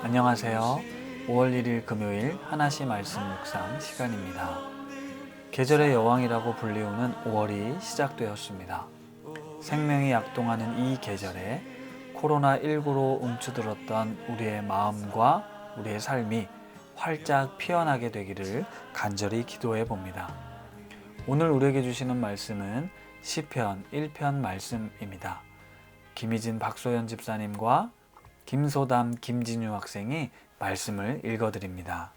안녕하세요. 5월 1일 금요일 하나씩 말씀 묵상 시간입니다. 계절의 여왕이라고 불리우는 5월이 시작되었습니다. 생명이 약동하는 이 계절에 코로나19로 움츠들었던 우리의 마음과 우리의 삶이 활짝 피어나게 되기를 간절히 기도해 봅니다. 오늘 우리에게 주시는 말씀은 시편 1편 말씀입니다. 김희진 박소연 집사님과 김소담 김진유 학생이 말씀을 읽어드립니다.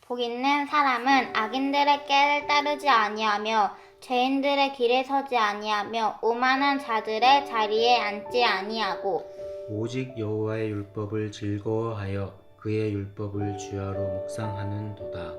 복 있는 사람은 악인들의 꾀를 따르지 아니하며 죄인들의 길에 서지 아니하며 오만한 자들의 자리에 앉지 아니하고 오직 여호와의 율법을 즐거워하여 그의 율법을 주야로 묵상하는도다.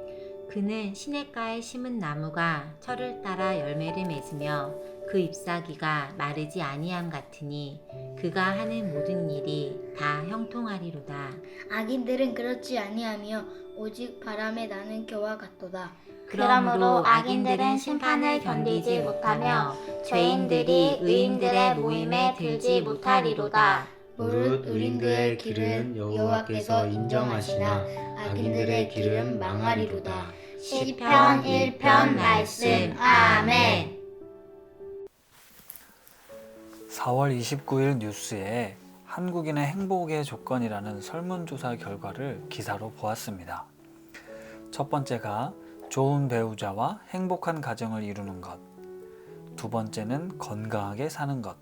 그는 시냇가에 심은 나무가 철을 따라 열매를 맺으며 그 잎사귀가 마르지 아니함 같으니 그가 하는 모든 일이 다 형통하리로다. 악인들은 그렇지 아니하며 오직 바람에 나는 겨와 같도다. 그러므로 악인들은 심판을 견디지 못하며 죄인들이 의인들의 모임에 들지 못하리로다. 무릇 의인들의 길은 여호와께서 인정하시나 악인들의 길은 망하리로다. 시편 1편 말씀. 아멘. 4월 29일 뉴스에 한국인의 행복의 조건이라는 설문조사 결과를 기사로 보았습니다. 첫 번째가 좋은 배우자와 행복한 가정을 이루는 것, 두 번째는 건강하게 사는 것,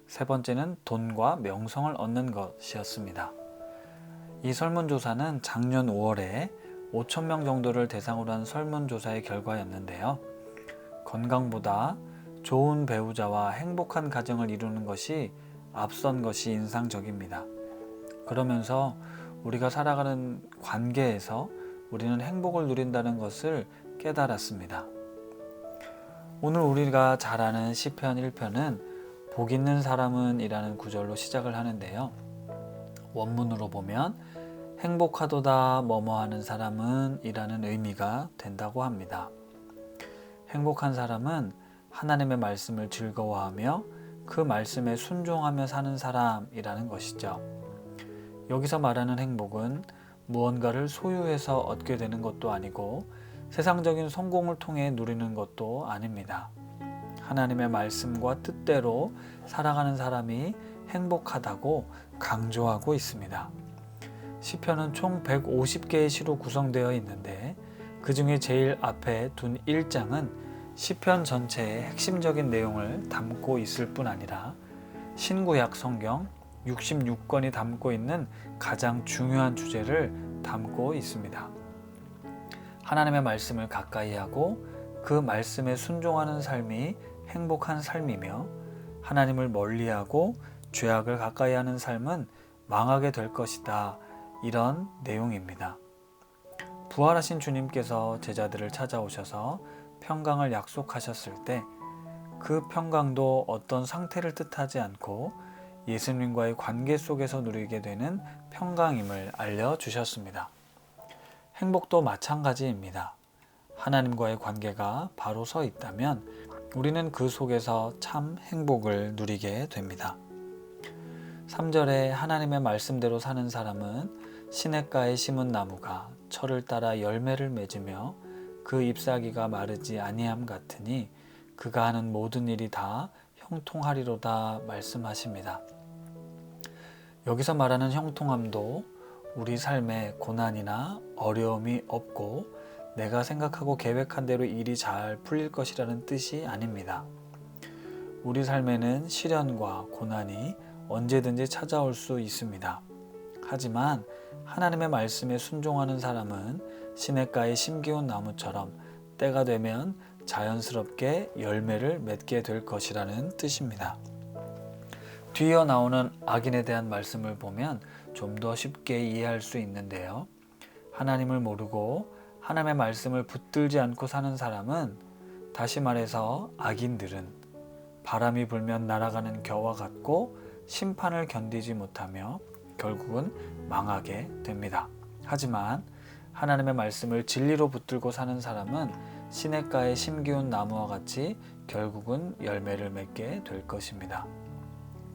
세 번째는 돈과 명성을 얻는 것이었습니다. 이 설문조사는 작년 5월에 5,000명 정도를 대상으로 한 설문조사의 결과였는데요. 건강보다 좋은 배우자와 행복한 가정을 이루는 것이 앞선 것이 인상적입니다. 그러면서 우리가 살아가는 관계에서 우리는 행복을 누린다는 것을 깨달았습니다. 오늘 우리가 잘 아는 시편 1편은 복 있는 사람은 이라는 구절로 시작을 하는데요. 원문으로 보면 행복하도다 뭐뭐하는 사람은 이라는 의미가 된다고 합니다. 행복한 사람은 하나님의 말씀을 즐거워하며 그 말씀에 순종하며 사는 사람이라는 것이죠. 여기서 말하는 행복은 무언가를 소유해서 얻게 되는 것도 아니고 세상적인 성공을 통해 누리는 것도 아닙니다. 하나님의 말씀과 뜻대로 살아가는 사람이 행복하다고 강조하고 있습니다. 시편은 총 150개의 시로 구성되어 있는데 그 중에 제일 앞에 둔 1장은 시편 전체의 핵심적인 내용을 담고 있을 뿐 아니라 신구약 성경 66권이 담고 있는 가장 중요한 주제를 담고 있습니다. 하나님의 말씀을 가까이 하고 그 말씀에 순종하는 삶이 행복한 삶이며 하나님을 멀리하고 죄악을 가까이 하는 삶은 망하게 될 것이다. 이런 내용입니다. 부활하신 주님께서 제자들을 찾아오셔서 평강을 약속하셨을 때 그 평강도 어떤 상태를 뜻하지 않고 예수님과의 관계 속에서 누리게 되는 평강임을 알려주셨습니다. 행복도 마찬가지입니다. 하나님과의 관계가 바로 서 있다면 우리는 그 속에서 참 행복을 누리게 됩니다. 3절에 하나님의 말씀대로 사는 사람은 시냇가에 심은 나무가 철을 따라 열매를 맺으며 그 잎사귀가 마르지 아니함 같으니 그가 하는 모든 일이 다 형통하리로다 말씀하십니다. 여기서 말하는 형통함도 우리 삶에 고난이나 어려움이 없고 내가 생각하고 계획한 대로 일이 잘 풀릴 것이라는 뜻이 아닙니다. 우리 삶에는 시련과 고난이 언제든지 찾아올 수 있습니다. 하지만 하나님의 말씀에 순종하는 사람은 시냇가에 심기운 나무처럼 때가 되면 자연스럽게 열매를 맺게 될 것이라는 뜻입니다. 뒤이어 나오는 악인에 대한 말씀을 보면 좀 더 쉽게 이해할 수 있는데요. 하나님을 모르고 하나님의 말씀을 붙들지 않고 사는 사람은, 다시 말해서 악인들은 바람이 불면 날아가는 겨와 같고 심판을 견디지 못하며 결국은 망하게 됩니다. 하지만 하나님의 말씀을 진리로 붙들고 사는 사람은 시냇가에 심기운 나무와 같이 결국은 열매를 맺게 될 것입니다.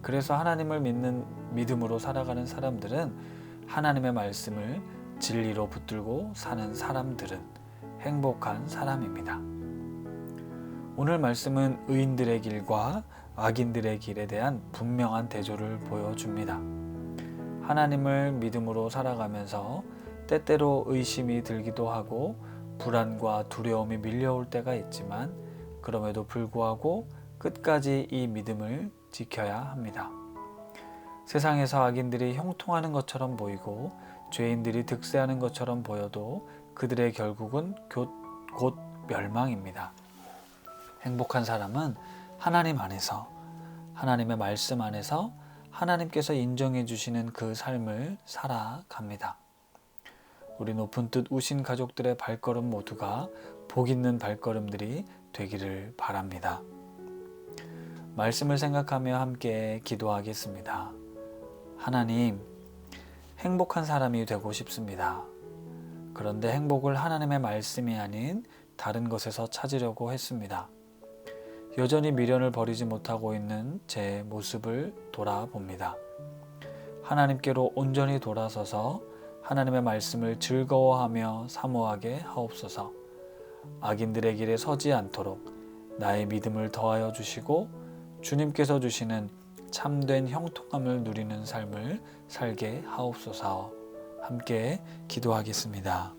그래서 하나님을 믿는 믿음으로 살아가는 사람들은 하나님의 말씀을 진리로 붙들고 사는 사람들은 행복한 사람입니다. 오늘 말씀은 의인들의 길과 악인들의 길에 대한 분명한 대조를 보여줍니다. 하나님을 믿음으로 살아가면서 때때로 의심이 들기도 하고 불안과 두려움이 밀려올 때가 있지만 그럼에도 불구하고 끝까지 이 믿음을 지켜야 합니다. 세상에서 악인들이 형통하는 것처럼 보이고 죄인들이 득세하는 것처럼 보여도 그들의 결국은 곧 멸망입니다. 행복한 사람은 하나님 안에서, 하나님의 말씀 안에서 하나님께서 인정해 주시는 그 삶을 살아갑니다. 우리 높은 뜻 우신 가족들의 발걸음 모두가 복 있는 발걸음들이 되기를 바랍니다. 말씀을 생각하며 함께 기도하겠습니다. 하나님, 행복한 사람이 되고 싶습니다. 그런데 행복을 하나님의 말씀이 아닌 다른 것에서 찾으려고 했습니다. 여전히 미련을 버리지 못하고 있는 제 모습을 돌아봅니다. 하나님께로 온전히 돌아서서 하나님의 말씀을 즐거워하며 사모하게 하옵소서. 악인들의 길에 서지 않도록 나의 믿음을 더하여 주시고 주님께서 주시는 참된 형통함을 누리는 삶을 살게 하옵소서. 함께 기도하겠습니다.